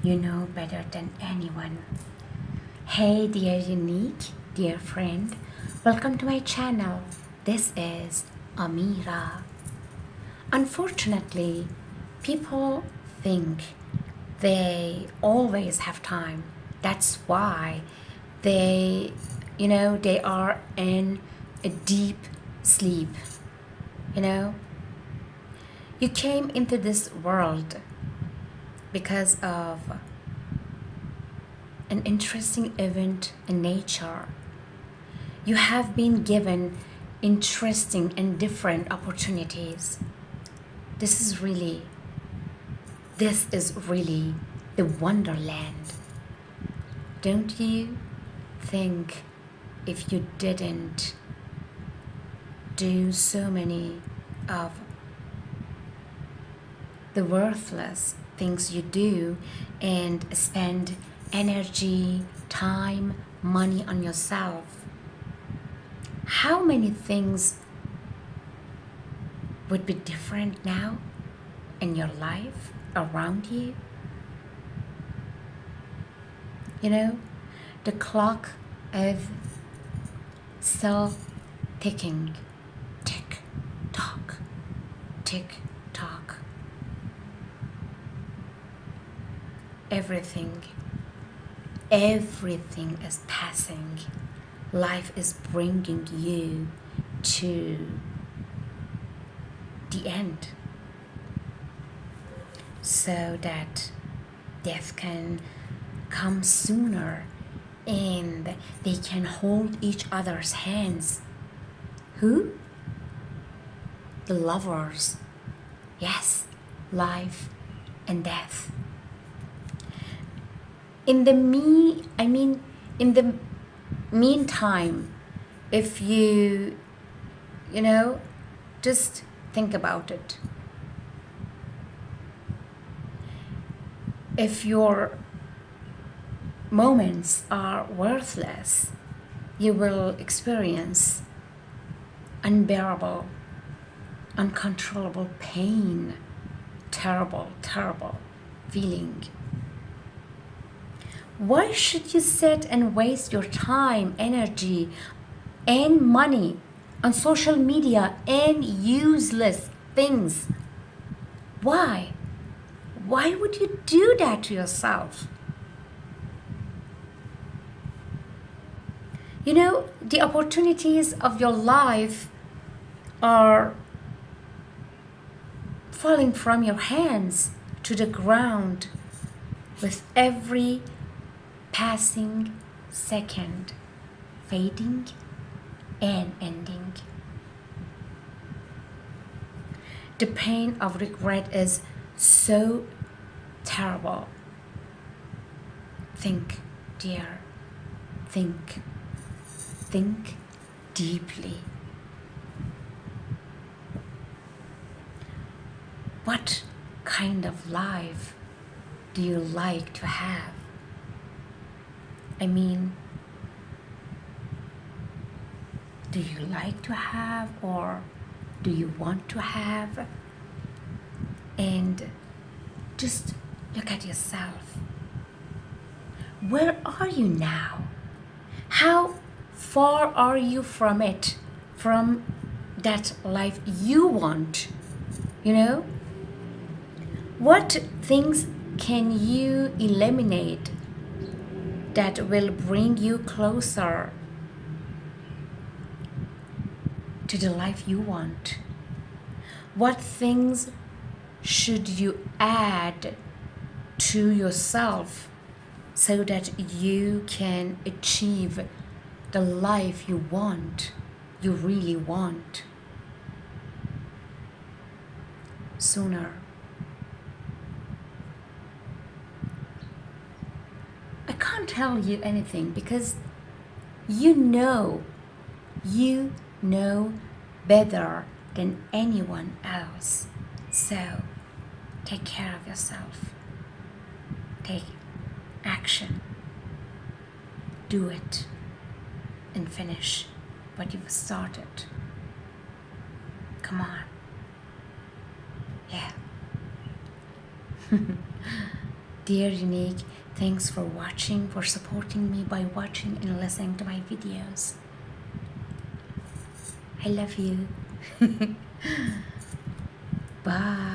You know better than anyone. Hey, dear unique, dear friend, welcome to my channel. This is Amira. Unfortunately, people think they always have time. That's why they are in a deep sleep. You know, you came into this world because of an interesting event in nature. You have been given interesting and different opportunities. This is really the wonderland. Don't you think if you didn't do so many of the worthless things you do and spend energy, time, money on yourself, how many things would be different now in your life around you? You know, the clock is still ticking. Tick tock, tick tock. Everything is passing. Life is bringing you to the end so that death can come sooner and they can hold each other's hands. Who? The lovers. Yes, life and death. In the meantime, if you just think about it. If your moments are worthless, you will experience unbearable, uncontrollable pain, terrible feeling. Why should you sit and waste your time, energy, and money on social media and useless things? Why? Why would you do that to yourself? You know, the opportunities of your life are falling from your hands to the ground with every passing second, fading and ending. The pain of regret is so terrible. Think, dear, think deeply. What kind of life do you like to have? I mean, do you like to have or do you want to have? And just look at yourself. Where are you now? How far are you from it, from that life you want? You know? What things can you eliminate that will bring you closer to the life you want? What things should you add to yourself so that you can achieve the life you want, you really want, sooner? I can't tell you anything because you know better than anyone else. So take care of yourself. Take action. Do it and finish what you've started. Come on. Yeah. Dear Unique, thanks for watching, for supporting me by watching and listening to my videos. I love you. Bye.